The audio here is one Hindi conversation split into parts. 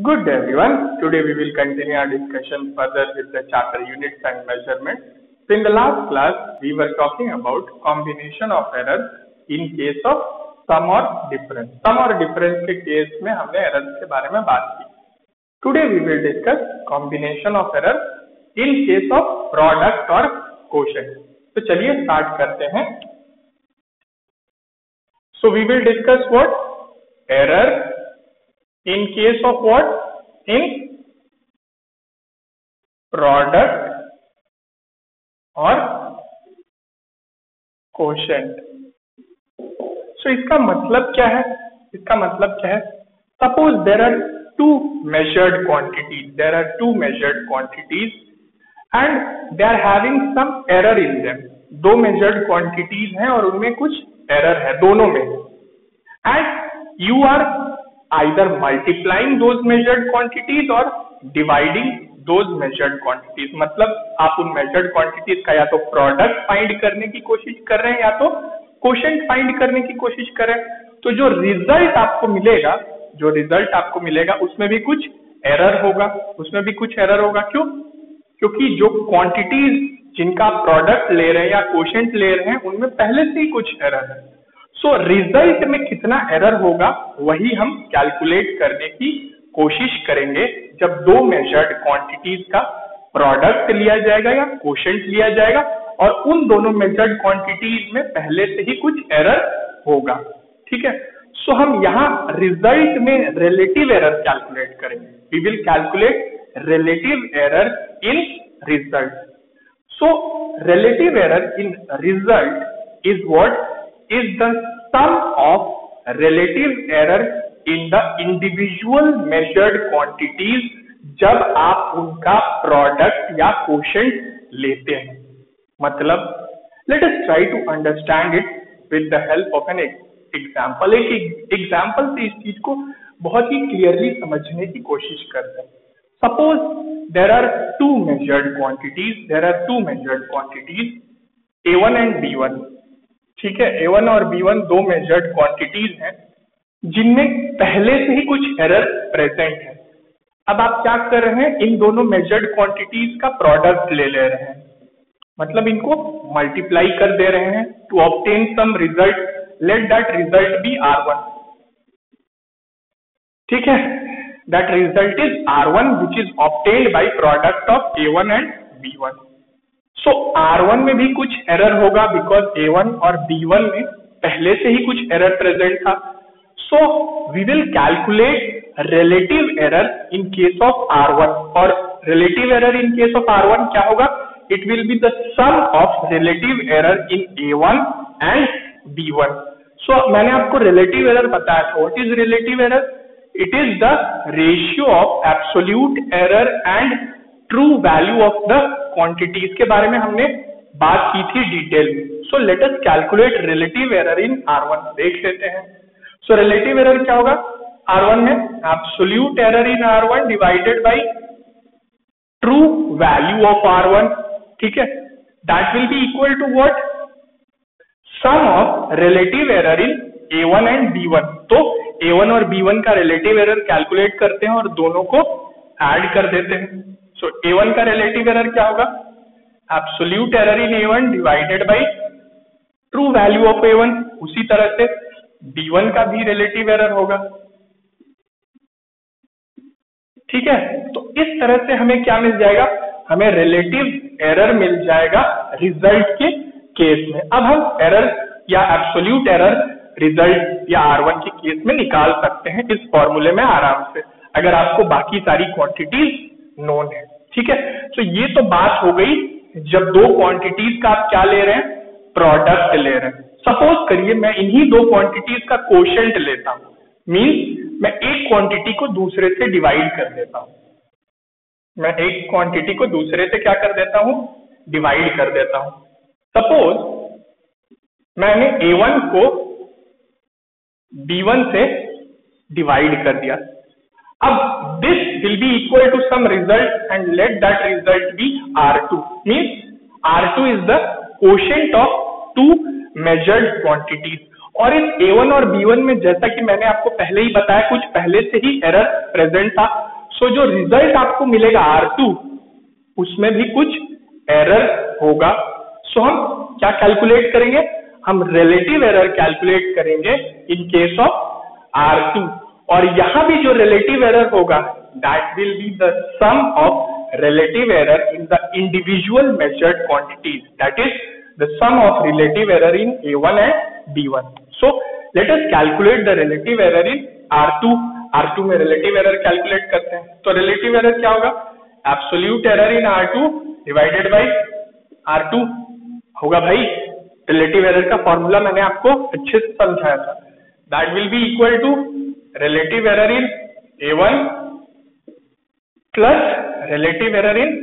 Good day everyone. Today we will continue our discussion further with the chapter units and measurement. So in the last class we were talking about combination of errors in case of sum or difference. Sum और difference के केस में हमने errors के बारे में बात की. Today we will discuss combination of errors in case of product or quotient. तो चलिए start करते हैं. So we will discuss what? Error in case of what? In product or quotient. So इसका मतलब क्या है? इसका मतलब क्या है? Suppose there are two measured quantities. There are two measured quantities and they are having some error in them. दो measured quantities हैं और उनमें कुछ error है दोनों में. And you are either multiplying those measured quantities or dividing those measured quantities. मतलब आप उन measured quantities का या तो product find करने की कोशिश कर रहे हैं या तो quotient find करने की कोशिश कर रहे हैं. तो जो result आपको मिलेगा उसमें भी कुछ error होगा, क्यों? क्योंकि जो quantities जिनका product ले रहे हैं या quotient ले रहे हैं उनमें पहले से ही कुछ error है. सो रिजल्ट में कितना एरर होगा वही हम कैलकुलेट करने की कोशिश करेंगे जब दो मेजर्ड क्वांटिटीज का प्रोडक्ट लिया जाएगा या कोशेंट लिया जाएगा और उन दोनों मेजर्ड क्वांटिटीज में पहले से ही कुछ एरर होगा. ठीक है. सो हम यहाँ रिजल्ट में रिलेटिव एरर कैलकुलेट करेंगे. We will calculate relative error in result. So relative error in result is what? is the sum of relative error in the individual measured quantities जब आप उनका प्रोडक्ट या quotient लेते हैं. मतलब let us try to understand it with the help of an example. एक एग्जाम्पल से इस चीज को बहुत ही क्लियरली समझने की कोशिश करते हैं. Suppose there are two measured quantities A1 and B1. ठीक है. A1 और B1 दो मेजर्ड क्वांटिटीज हैं जिनमें पहले से ही कुछ एरर प्रेजेंट है. अब आप क्या कर रहे हैं? इन दोनों मेजर्ड क्वांटिटीज का प्रोडक्ट ले रहे हैं. मतलब इनको मल्टीप्लाई कर दे रहे हैं to obtain some result. Let that result be R1. ठीक है. That result is R1 which is obtained by product of A1 and B1. So R1 में भी कुछ एरर होगा बिकॉज A1 और B1 में पहले से ही कुछ एरर प्रेजेंट था. So we will calculate relative error in case of R1. और relative error in case of R1 क्या होगा? It will be the sum of relative error in A1 and B1. So मैंने आपको रिलेटिव एरर बताया था. What is relative error? It is the ratio of absolute error and true value of the quantities के बारे में हमने बात की थी डिटेल में. So let us calculate relative error in R1. देख लेते हैं. सो रिलेटिव एरर क्या होगा R1 में? Absolute error in R1 divided by true value of R1. ठीक है. That will be equal to what? Sum of relative error in A1 and B1. तो A1 और B1 का रिलेटिव एरर कैलकुलेट करते हैं और दोनों को ऐड कर देते हैं. सो A1 का रिलेटिव एरर क्या होगा? Absolute error in A1 divided by true value of A1. उसी तरह से B1 का भी रिलेटिव एरर होगा. ठीक है. तो इस तरह से हमें क्या मिल जाएगा? हमें रिलेटिव एरर मिल जाएगा रिजल्ट के केस में. अब हम एरर या एब्सोल्यूट एरर रिजल्ट या R1 के केस में निकाल सकते हैं इस फॉर्मूले में आराम से, अगर आपको बाकी सारी क्वांटिटीज नोन है. ठीक है. तो ये तो बात हो गई जब दो क्वांटिटीज का आप क्या ले रहे हैं? प्रोडक्ट ले रहे हैं. सपोज करिए मैं इन्हीं दो क्वांटिटीज का कोशेंट लेता हूं. मींस मैं एक क्वांटिटी को दूसरे से डिवाइड कर देता हूं. डिवाइड कर देता हूं. सपोज मैंने A1 को B1 से डिवाइड कर दिया. अब this will be equal to some result and let that result be R2. Means R2 is the quotient of two measured quantities. और इस A1 और B1 में जैसा कि मैंने आपको पहले ही बताया, कुछ पहले से ही एरर प्रेजेंट था। सो जो रिजल्ट आपको मिलेगा R2 उसमें भी कुछ एरर होगा। सो हम क्या कैलकुलेट करेंगे, हम रिलेटिव एरर कैलकुलेट करेंगे इन केस ऑफ R2, और यहाँ भी जो रिलेटिव एरर होगा that will be the sum of relative error in the individual measured quantities, that is the sum of relative error in A1 and B1। So let us calculate the relative error in R2 में रिलेटिव एरर कैलकुलेट करते हैं। तो रिलेटिव एरर क्या होगा, absolute error in R2 divided by R2 होगा भाई। रिलेटिव एरर का फॉर्मूला मैंने आपको अच्छे से समझाया था, that will be equal to relative error in A1 plus relative error in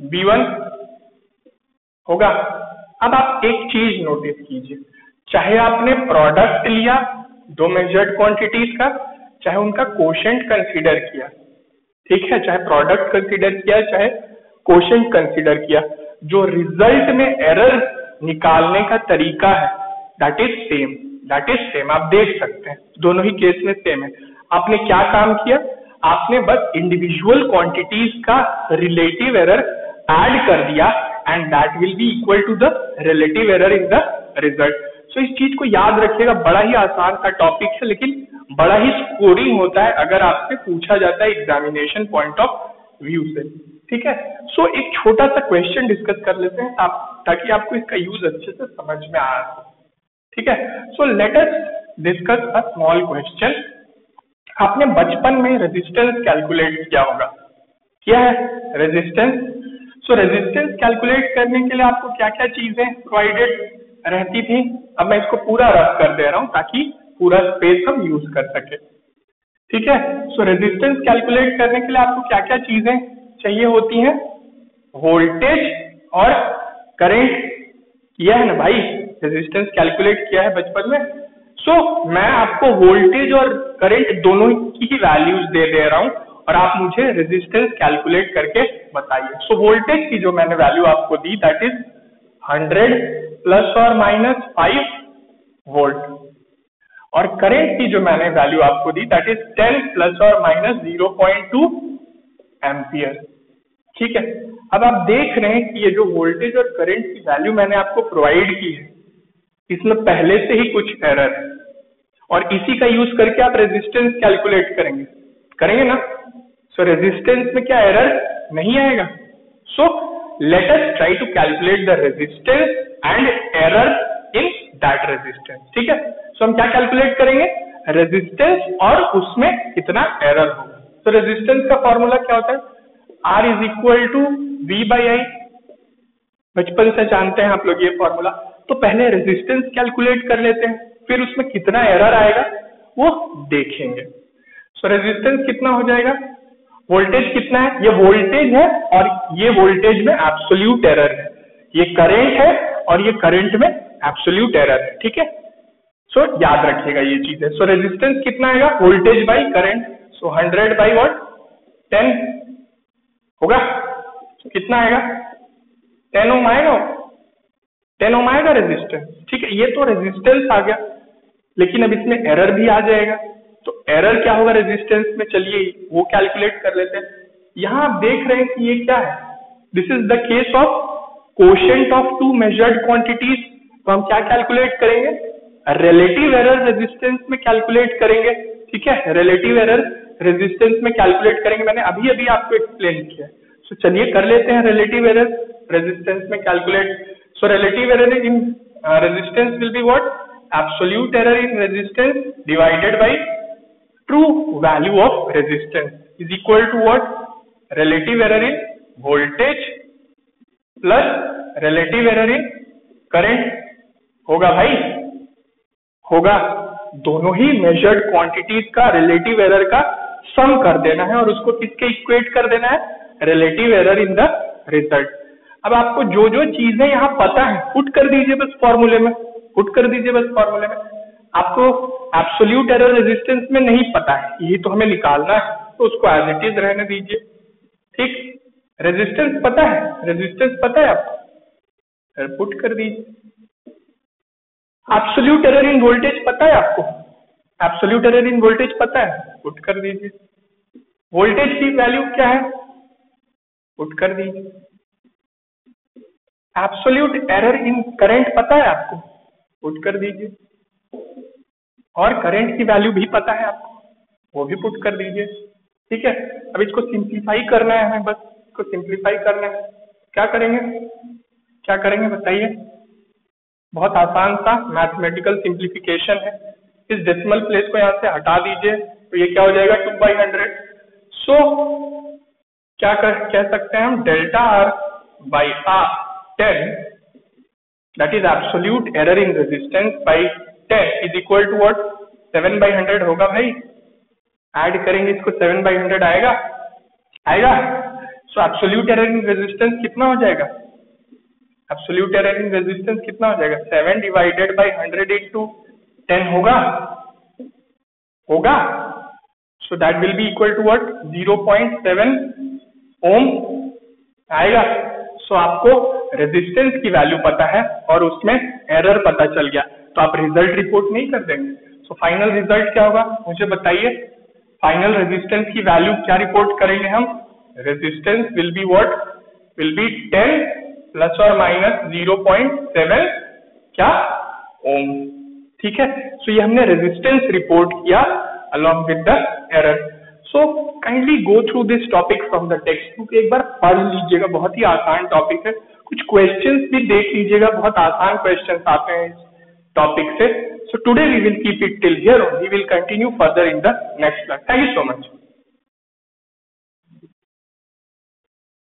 B1 होगा। अब आप एक चीज नोटिस कीजिए, चाहे आपने प्रोडक्ट लिया दो मेजर्ड क्वांटिटीज का, चाहे उनका कोशेंट कंसीडर किया, ठीक है, चाहे प्रोडक्ट कंसीडर किया चाहे कोशेंट कंसीडर किया, जो रिजल्ट में एरर निकालने का तरीका है दैट इज सेम। आप देख सकते हैं दोनों ही केस में सेम है। आपने क्या काम किया, आपने बस इंडिविजुअल क्वांटिटीज का रिलेटिव एरर ऐड कर दिया and that will be equal to the relative error in the result. So इस चीज को याद रखिएगा, बड़ा ही आसान सा टॉपिक है लेकिन बड़ा ही स्कोरिंग होता है अगर आपसे पूछा जाता है एग्जामिनेशन पॉइंट ऑफ व्यू से, ठीक है। सो एक छोटा सा क्वेश्चन डिस्कस कर लेते हैं ताकि आपको इसका यूज अच्छे से समझ में आ सके, ठीक है। सो let us discuss a small question. आपने बचपन में रेजिस्टेंस कैलकुलेट किया होगा, क्या है रेजिस्टेंस। सो रेजिस्टेंस कैलकुलेट करने के लिए आपको क्या क्या चीजें प्रोवाइडेड रहती थी, अब मैं इसको पूरा रफ कर दे रहा हूं ताकि पूरा स्पेस हम यूज कर सके, ठीक है। सो रेजिस्टेंस कैलकुलेट करने के लिए आपको क्या क्या चीजें चाहिए होती हैं, वोल्टेज और करंट। किया है ना भाई, रेजिस्टेंस कैलकुलेट किया है बचपन में। सो मैं आपको वोल्टेज और करंट दोनों की वैल्यूज दे रहा हूं और आप मुझे रेजिस्टेंस कैलकुलेट करके बताइए। सो वोल्टेज की जो मैंने वैल्यू आपको दी दैट इज 100 प्लस और माइनस 5 वोल्ट, और करंट की जो मैंने वैल्यू आपको दी दैट इज 10 प्लस और माइनस 0.2 एम्पियर, ठीक है। अब आप देख रहे हैं कि ये जो वोल्टेज और करंट की वैल्यू मैंने आपको प्रोवाइड की है इसमें पहले से ही कुछ एरर है और इसी का यूज करके आप रेजिस्टेंस कैलकुलेट करेंगे ना। सो रेजिस्टेंस में क्या एरर नहीं आएगा। So let us try to calculate the resistance and error in that resistance, ठीक है। सो हम क्या कैलकुलेट करेंगे, रेजिस्टेंस और उसमें कितना एरर होगा। तो रेजिस्टेंस का फॉर्मूला क्या होता है, R is equal to V by I, बचपन से जानते हैं आप लोग ये फॉर्मूला। तो पहले रेजिस्टेंस कैलकुलेट कर लेते हैं, फिर उसमें कितना एरर आएगा वो देखेंगे। सो रेजिस्टेंस कितना हो जाएगा, वोल्टेज कितना है, ये वोल्टेज है और ये वोल्टेज में एब्सोल्यूट एरर है, ये करंट है और ये करंट में एब्सोल्यूट एरर है, ठीक है। सो याद रखिएगा ये चीजें। सो रेजिस्टेंस कितना आएगा, voltage by current. So 100 by what 10 होगा, तो कितना आएगा 10 ओम आएगा, 10 ओम आएगा रेजिस्टेंस, ठीक है। ये तो रेजिस्टेंस आ गया, लेकिन अब इसमें एरर भी आ जाएगा। तो एरर क्या होगा रेजिस्टेंस में, चलिए वो कैलकुलेट कर लेते हैं। यहां आप देख रहे हैं कि ये क्या है, this is the case of quotient of two measured quantities. तो हम क्या कैलकुलेट करेंगे, रिलेटिव एरर रेजिस्टेंस में कैलकुलेट करेंगे, ठीक है। रिलेटिव एरर रेजिस्टेंस में कैलकुलेट करेंगे, मैंने अभी अभी आपको एक्सप्लेन किया। सो चलिए कर लेते हैं रिलेटिव एरर रेजिस्टेंस में calculate. So relative error in resistance will be what, absolute error in resistance divided by true value of resistance is equal to what, relative error in voltage plus relative error in current होगा भाई, होगा। दोनों ही मेजर्ड क्वांटिटीज का रिलेटिव एरर का सम कर देना है और उसको किसके इक्वेट कर देना है, relative error in the result. अब आपको जो जो चीजें यहाँ पता है पुट कर दीजिए बस फॉर्मूले में, पुट कर दीजिए बस फॉर्मूले में। आपको एब्सोल्यूट एरर रेजिस्टेंस में नहीं पता है, यही तो हमें निकालना है, तो उसको एज इट इज रहने दीजिए, ठीक। रेजिस्टेंस पता है, रेजिस्टेंस पता है आपको, पुट कर दीजिए। एब्सोल्यूट एरर इन वोल्टेज पता है आपको? एब्सोल्यूट एरर इन वोल्टेज पता है? पुट कर दीजिए। वोल्टेज की वैल्यू क्या है? पुट कर दीजिए। एब्सोल्यूट एरर इन करंट पता है आपको? पुट कर दीजिए। और करंट की वैल्यू भी पता है आपको? वो भी पुट कर दीजिए। ठीक है, अब इसको सिंप्लीफाई करना है हमें, बस इसको सिंप्लीफाई करना है। क्या करेंगे? क्या करेंगे बताइए? बहुत आसान सा मैथमेटिकल सिंप्लीफिकेशन है। इस डेसिमल प्लेस को यहाँ से हटा दीजिए, तो ये क्या हो जाएगा? 2/100। सो क्या कह सकते हैं हम? Delta R by R 10 that is absolute error in resistance by 10 is equal to what? 7/100 होगा भाई। ऐड करेंगे इसको, 7/100 आएगा? आएगा। So absolute error in resistance कितना हो जाएगा? एब्सोल्यूट एरर इन रेजिस्टेंस कितना हो जाएगा? 7 डिवाइडेड बाई 100 इंटू 10 होगा? होगा। So that will be equal to what? 0.7 ohm आएगा। सो आपको रेजिस्टेंस की वैल्यू पता है और उसमें एरर पता चल गया, तो आप रिजल्ट रिपोर्ट नहीं कर देंगे। सो फाइनल रिजल्ट क्या होगा मुझे बताइए? फाइनल रेजिस्टेंस की वैल्यू क्या रिपोर्ट करेंगे हम? Resistance will be what? Will be 10 plus और माइनस 0.7 क्या? ओम। ठीक है, सो ये हमने रेजिस्टेंस रिपोर्ट किया along with the error. So kindly go through this topic from the textbook. एक बार पढ़ लीजिएगा, बहुत ही आसान टॉपिक है। कुछ क्वेश्चंस भी देख लीजिएगा, बहुत आसान क्वेश्चंस आते हैं इस टॉपिक से। So today we will keep it till here. We will continue further in the next class. Thank you so much.